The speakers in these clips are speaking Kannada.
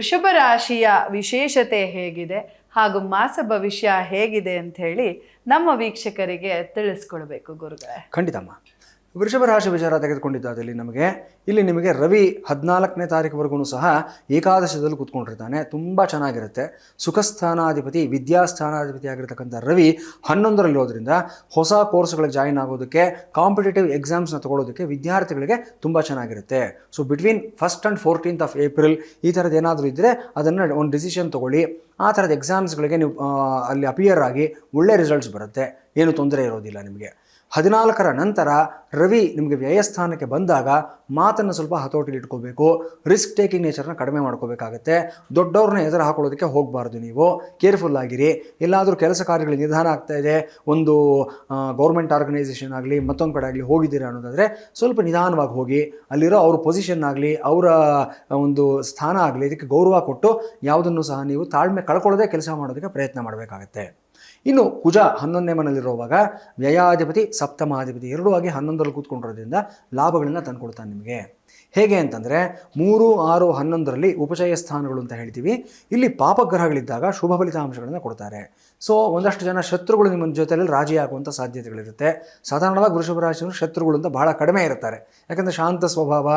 ವೃಷಭ ರಾಶಿಯ ವಿಶೇಷತೆ ಹೇಗಿದೆ ಹಾಗೂ ಮಾಸ ಭವಿಷ್ಯ ಹೇಗಿದೆ ಅಂತ ಹೇಳಿ ನಮ್ಮ ವೀಕ್ಷಕರಿಗೆ ತಿಳಿಸ್ಕೊಳ್ಬೇಕು ಗುರುಗಳೇ. ಖಂಡಿತಮ್ಮ. ವೃಷಭ ರಾಶಿ ವಿಚಾರ ತೆಗೆದುಕೊಂಡಿದ್ದಾದಲ್ಲಿ ಇಲ್ಲಿ ನಿಮಗೆ ರವಿ 14ನೇ ತಾರೀಕುವರೆಗೂ ಸಹ ಏಕಾದಶದಲ್ಲಿ ಕೂತ್ಕೊಂಡಿರ್ತಾನೆ. ತುಂಬ ಚೆನ್ನಾಗಿರುತ್ತೆ. ಸುಖಸ್ಥಾನಾಧಿಪತಿ ವಿದ್ಯಾಸ್ಥಾನಾಧಿಪತಿ ಆಗಿರ್ತಕ್ಕಂಥ ರವಿ 11ರಲ್ಲಿರೋದ್ರಿಂದ ಹೊಸ ಕೋರ್ಸ್ಗಳಿಗೆ ಜಾಯಿನ್ ಆಗೋದಕ್ಕೆ, ಕಾಂಪಿಟೇಟಿವ್ ಎಕ್ಸಾಮ್ಸ್ನ ತಗೊಳ್ಳೋದಕ್ಕೆ ವಿದ್ಯಾರ್ಥಿಗಳಿಗೆ ತುಂಬ ಚೆನ್ನಾಗಿರುತ್ತೆ. So between 1st and 14th of April ಈ ಥರದ್ದು ಏನಾದರೂ ಇದ್ದರೆ ಅದನ್ನು ಒಂದು ಡಿಸಿಷನ್ ತೊಗೊಳ್ಳಿ. ಆ ಥರದ ಎಕ್ಸಾಮ್ಸ್ಗಳಿಗೆ ನೀವು ಅಲ್ಲಿ ಅಪಿಯರ್ ಆಗಿ ಒಳ್ಳೆ ರಿಸಲ್ಟ್ಸ್ ಬರುತ್ತೆ. ಏನು ತೊಂದರೆ ಇರೋದಿಲ್ಲ ನಿಮಗೆ. 14ರ ನಂತರ ರವಿ ನಿಮಗೆ ವ್ಯಯಸ್ಥಾನಕ್ಕೆ ಬಂದಾಗ ಮಾತನ್ನು ಸ್ವಲ್ಪ ಹತೋಟಿಲಿ ಇಟ್ಕೋಬೇಕು. ರಿಸ್ಕ್ ಟೇಕಿಂಗ್ ನೇಚರ್ನ ಕಡಿಮೆ ಮಾಡ್ಕೋಬೇಕಾಗತ್ತೆ. ದೊಡ್ಡವ್ರನ್ನ ಎದುರು ಹಾಕೊಳ್ಳೋದಕ್ಕೆ ಹೋಗಬಾರ್ದು. ನೀವು ಕೇರ್ಫುಲ್ ಆಗಿರಿ. ಎಲ್ಲಾದರೂ ಕೆಲಸ ಕಾರ್ಯಗಳಿಗೆ ನಿಧಾನ ಆಗ್ತಾ ಇದೆ, ಒಂದು ಗೌರ್ಮೆಂಟ್ ಆರ್ಗನೈಸೇಷನ್ ಆಗಲಿ ಮತ್ತೊಂದು ಕಡೆ ಆಗಲಿ ಹೋಗಿದ್ದೀರಾ ಅನ್ನೋದಾದರೆ ಸ್ವಲ್ಪ ನಿಧಾನವಾಗಿ ಹೋಗಿ. ಅಲ್ಲಿರೋ ಅವ್ರ ಪೊಸಿಷನ್ ಆಗಲಿ ಅವರ ಒಂದು ಸ್ಥಾನ ಆಗಲಿ ಇದಕ್ಕೆ ಗೌರವ ಕೊಟ್ಟು ಯಾವುದನ್ನು ಸಹ ನೀವು ತಾಳ್ಮೆ ಕಳ್ಕೊಳ್ಳೋದೇ ಕೆಲಸ ಮಾಡೋದಕ್ಕೆ ಪ್ರಯತ್ನ ಮಾಡಬೇಕಾಗತ್ತೆ. ಇನ್ನು ಕುಜ 11ನೇ ಮನೆಯಲ್ಲಿರುವಾಗ ವ್ಯಯಾಧಿಪತಿ ಸಪ್ತಮಾಧಿಪತಿ ಎರಡೂ ಆಗಿ 11ರಲ್ಲಿ ಕೂತ್ಕೊಂಡಿರೋದ್ರಿಂದ ಲಾಭಗಳನ್ನ ತಂದುಕೊಡ್ತಾನೆ ನಿಮಗೆ. ಹೇಗೆ ಅಂತಂದರೆ 3, 6, 11ರಲ್ಲಿ ಉಪಚಯ ಸ್ಥಾನಗಳು ಅಂತ ಹೇಳ್ತೀವಿ. ಇಲ್ಲಿ ಪಾಪಗ್ರಹಗಳಿದ್ದಾಗ ಶುಭ ಫಲಿತಾಂಶಗಳನ್ನು ಕೊಡ್ತಾರೆ. ಸೊ ಒಂದಷ್ಟು ಜನ ಶತ್ರುಗಳು ನಿಮ್ಮ ಜೊತೆಯಲ್ಲಿ ರಾಜಿ ಆಗುವಂಥ ಸಾಧ್ಯತೆಗಳಿರುತ್ತೆ. ಸಾಧಾರಣವಾಗಿ ವೃಷಭ ರಾಶಿಯವರು ಶತ್ರುಗಳು ಅಂತ ಬಹಳ ಕಡಿಮೆ ಇರ್ತಾರೆ. ಯಾಕಂದರೆ ಶಾಂತ ಸ್ವಭಾವ,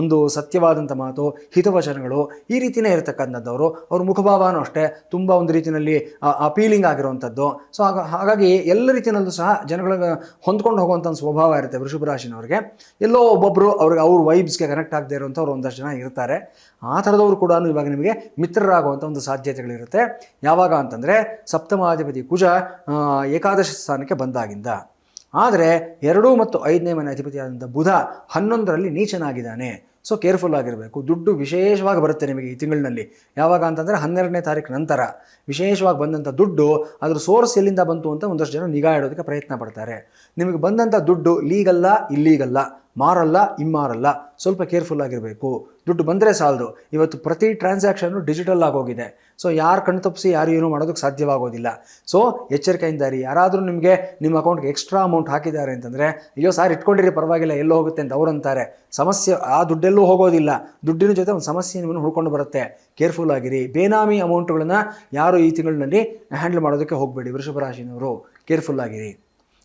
ಒಂದು ಸತ್ಯವಾದಂಥ ಮಾತು, ಹಿತವಚನಗಳು ಈ ರೀತಿಯೇ ಇರತಕ್ಕಂಥದ್ದವರು. ಅವ್ರ ಮುಖಭಾವನೂ ಅಷ್ಟೇ ತುಂಬ ಒಂದು ರೀತಿಯಲ್ಲಿ ಅಪೀಲಿಂಗ್ ಆಗಿರುವಂಥದ್ದು. ಸೊ ಹಾಗಾಗಿ ಎಲ್ಲ ರೀತಿಯಲ್ಲೂ ಸಹ ಜನಗಳಿಗೆ ಹೊಂದ್ಕೊಂಡು ಹೋಗುವಂಥ ಸ್ವಭಾವ ಇರುತ್ತೆ ವೃಷಭ ರಾಶಿನವ್ರಿಗೆ. ಎಲ್ಲೋ ಒಬ್ಬೊಬ್ಬರು ಅವ್ರಿಗೆ ಅವ್ರ ವೈಬ್ಸ್ಗೆ ಕನೆಕ್ಟ್ ಆಗದೆ ಇರುವಂಥವ್ರು ಒಂದಷ್ಟು ಜನ ಇರ್ತಾರೆ. ಆ ಥರದವರು ಕೂಡ ಇವಾಗ ನಿಮಗೆ ಮಿತ್ರರಾಗುವಂಥ ಒಂದು ಸಾಧ್ಯತೆಗಳಿರುತ್ತೆ. ಯಾವಾಗ ಅಂತಂದರೆ ಸಪ್ತಮಾಧಿಪತಿ ಕುಜ ಏಕಾದಶ ಸ್ಥಾನಕ್ಕೆ ಬಂದಾಗಿಂದ. ಆದರೆ 2 ಮತ್ತು 5ನೇ ಮನೆ ಅಧಿಪತಿಯಾದಂಥ ಬುಧ 11ರಲ್ಲಿ ನೀಚನಾಗಿದ್ದಾನೆ. ಸೊ ಕೇರ್ಫುಲ್ ಆಗಿರಬೇಕು. ದುಡ್ಡು ವಿಶೇಷವಾಗಿ ಬರುತ್ತೆ ನಿಮಗೆ ಈ ತಿಂಗಳಿನಲ್ಲಿ. ಯಾವಾಗ ಅಂತಂದರೆ 12ನೇ ತಾರೀಕು ನಂತರ ವಿಶೇಷವಾಗಿ ಬಂದಂಥ ದುಡ್ಡು ಅದರ ಸೋರ್ಸ್ ಎಲ್ಲಿಂದ ಬಂತು ಅಂತ ಒಂದಷ್ಟು ಜನ ನಿಗಾ ಇಡೋದಕ್ಕೆ ಪ್ರಯತ್ನ ಪಡ್ತಾರೆ. ನಿಮಗೆ ಬಂದಂಥ ದುಡ್ಡು ಲೀಗಲ್ಲ, ಇಲ್ಲೀಗಲ್ಲ, ಮಾರಲ್ಲ, ಇಮ್ಮಾರಲ್ಲ. ಸ್ವಲ್ಪ ಕೇರ್ಫುಲ್ ಆಗಿರಬೇಕು. ದುಡ್ಡು ಬಂದರೆ ಸಾಲದು. ಇವತ್ತು ಪ್ರತಿ ಟ್ರಾನ್ಸಾಕ್ಷನ್ನು ಡಿಜಿಟಲ್ ಆಗೋಗಿದೆ. ಸೊ ಯಾರು ಕಣ್ಣು ತಪ್ಪಿಸಿ ಯಾರು ಏನೂ ಮಾಡೋದಕ್ಕೆ ಸಾಧ್ಯವಾಗೋದಿಲ್ಲ. ಸೊ ಎಚ್ಚರಿಕೆಯಿಂದ ಇರಿ. ಯಾರಾದರೂ ನಿಮಗೆ ನಿಮ್ಮ ಅಕೌಂಟ್ಗೆ ಎಕ್ಸ್ಟ್ರಾ ಅಮೌಂಟ್ ಹಾಕಿದ್ದಾರೆ ಅಂತಂದರೆ ಅಯ್ಯೋ ಸಾರ್ ಇಟ್ಕೊಂಡಿರಿ ಪರವಾಗಿಲ್ಲ ಎಲ್ಲೋ ಹೋಗುತ್ತೆ ಅಂತ ಅವ್ರಂತಾರೆ. ಸಮಸ್ಯೆ ಆ ದುಡ್ಡೆಲ್ಲೂ ಹೋಗೋದಿಲ್ಲ. ದುಡ್ಡಿನ ಜೊತೆ ಒಂದು ಸಮಸ್ಯೆ ನಿಮ್ಮನ್ನು ಹುಡ್ಕೊಂಡು ಬರುತ್ತೆ. ಕೇರ್ಫುಲ್ ಆಗಿರಿ. ಬೇನಾಮಿ ಅಮೌಂಟ್ಗಳನ್ನು ಯಾರು ಈ ತಿಂಗಳಿನಲ್ಲಿ ಹ್ಯಾಂಡಲ್ ಮಾಡೋದಕ್ಕೆ ಹೋಗಬೇಡಿ. ವೃಷಭ ರಾಶಿನವರು ಕೇರ್ಫುಲ್ ಆಗಿರಿ.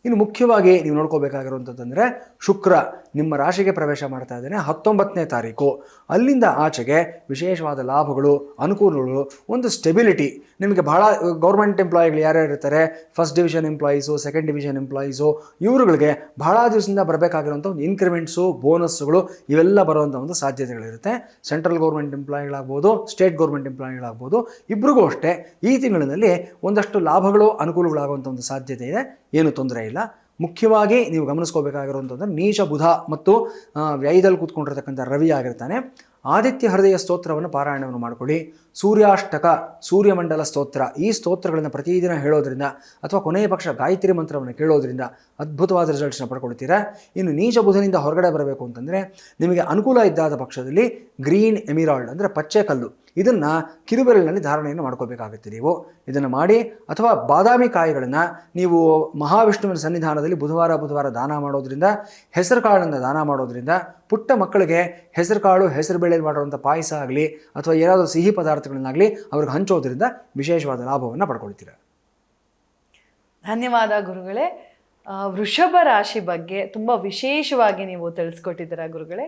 ಇನ್ನು ಮುಖ್ಯವಾಗಿ ನೀವು ನೋಡ್ಕೋಬೇಕಾಗಿರುವಂಥದ್ದಂದರೆ ಶುಕ್ರ ನಿಮ್ಮ ರಾಶಿಗೆ ಪ್ರವೇಶ ಮಾಡ್ತಾ ಇದ್ದಾನೆ 19ನೇ ತಾರೀಕು. ಅಲ್ಲಿಂದ ಆಚೆಗೆ ವಿಶೇಷವಾದ ಲಾಭಗಳು, ಅನುಕೂಲಗಳು, ಒಂದು ಸ್ಟೆಬಿಲಿಟಿ. ನಿಮಗೆ ಬಹಳ ಗೌರ್ಮೆಂಟ್ ಎಂಪ್ಲಾಯಿಗಳು ಯಾರ್ಯಾರು ಇರ್ತಾರೆ, first division employees, second division employees, ಇವರುಗಳಿಗೆ ಬಹಳ ದಿವಸದಿಂದ ಬರಬೇಕಾಗಿರುವಂಥ ಒಂದು ಇನ್ಕ್ರಿಮೆಂಟ್ಸು, ಬೋನಸ್ಗಳು ಇವೆಲ್ಲ ಬರುವಂಥ ಒಂದು ಸಾಧ್ಯತೆಗಳಿರುತ್ತೆ. ಸೆಂಟ್ರಲ್ ಗೌರ್ಮೆಂಟ್ ಎಂಪ್ಲಾಯಿಗಳಾಗ್ಬೋದು, ಸ್ಟೇಟ್ ಗೌರ್ಮೆಂಟ್ ಎಂಪ್ಲಾಯಿಗಳಾಗ್ಬೋದು, ಇಬ್ಬರಿಗೂ ಅಷ್ಟೇ ಈ ತಿಂಗಳಿನಲ್ಲಿ ಒಂದಷ್ಟು ಲಾಭಗಳು, ಅನುಕೂಲಗಳಾಗುವಂಥ ಒಂದು ಸಾಧ್ಯತೆ ಇದೆ. ಏನು ತೊಂದರೆ ಇಲ್ಲ. ಮುಖ್ಯವಾಗಿ ನೀವು ಗಮನಿಸ್ಕೋಬೇಕಾಗಿರುವಂಥದ್ದು ನೀಚ ಬುಧ ಮತ್ತು ವ್ಯಯದಲ್ಲಿ ಕೂತ್ಕೊಂಡಿರ್ತಕ್ಕಂಥ ರವಿ ಆಗಿರ್ತಾನೆ. ಆದಿತ್ಯ ಹೃದಯ ಸ್ತೋತ್ರವನ್ನು ಪಾರಾಯಣವನ್ನು ಮಾಡಿಕೊಳ್ಳಿ. ಸೂರ್ಯಾಷ್ಟಕ, ಸೂರ್ಯಮಂಡಲ ಸ್ತೋತ್ರ ಈ ಸ್ತೋತ್ರಗಳನ್ನು ಪ್ರತಿದಿನ ಹೇಳೋದ್ರಿಂದ ಅಥವಾ ಕೊನೆಯ ಪಕ್ಷ ಗಾಯತ್ರಿ ಮಂತ್ರವನ್ನು ಕೇಳೋದ್ರಿಂದ ಅದ್ಭುತವಾದ ರಿಸಲ್ಟ್ಸ್ನ ಪಡ್ಕೊಳ್ತೀರಾ. ಇನ್ನು ನೀಚ ಬುಧನಿಂದ ಹೊರಗಡೆ ಬರಬೇಕು ಅಂತಂದರೆ ನಿಮಗೆ ಅನುಕೂಲ ಇದ್ದಾದ ಪಕ್ಷದಲ್ಲಿ ಗ್ರೀನ್ ಎಮಿರಾಲ್ಡ್ ಅಂದರೆ ಪಚ್ಚೆ ಕಲ್ಲು ಇದನ್ನು ಕಿರುಬೆರಳಿನಲ್ಲಿ ಧಾರಣೆಯನ್ನು ಮಾಡ್ಕೋಬೇಕಾಗುತ್ತೆ. ನೀವು ಇದನ್ನು ಮಾಡಿ. ಅಥವಾ ಬಾದಾಮಿ ಕಾಯಿಗಳನ್ನು ನೀವು ಮಹಾವಿಷ್ಣುವಿನ ಸನ್ನಿಧಾನದಲ್ಲಿ ಬುಧವಾರ ದಾನ ಮಾಡೋದ್ರಿಂದ, ಹೆಸರು ಕಾಳನ್ನು ದಾನ ಮಾಡೋದ್ರಿಂದ, ಪುಟ್ಟ ಮಕ್ಕಳಿಗೆ ಹೆಸರು ಕಾಳು, ಹೆಸರು ಬೇಳೆಯಲ್ಲಿ ಮಾಡಿರುವಂಥ ಪಾಯಸ ಆಗಲಿ ಅಥವಾ ಏನಾದರೂ ಸಿಹಿ ಪದಾರ್ಥಗಳನ್ನಾಗಲಿ ಅವ್ರಿಗೆ ಹಂಚೋದ್ರಿಂದ ವಿಶೇಷವಾದ ಲಾಭವನ್ನು ಪಡ್ಕೊಳ್ತೀರ. ಧನ್ಯವಾದ ಗುರುಗಳೇ. ವೃಷಭ ರಾಶಿ ಬಗ್ಗೆ ತುಂಬ ವಿಶೇಷವಾಗಿ ನೀವು ತಿಳಿಸ್ಕೊಟ್ಟಿದ್ದೀರಾ ಗುರುಗಳೇ.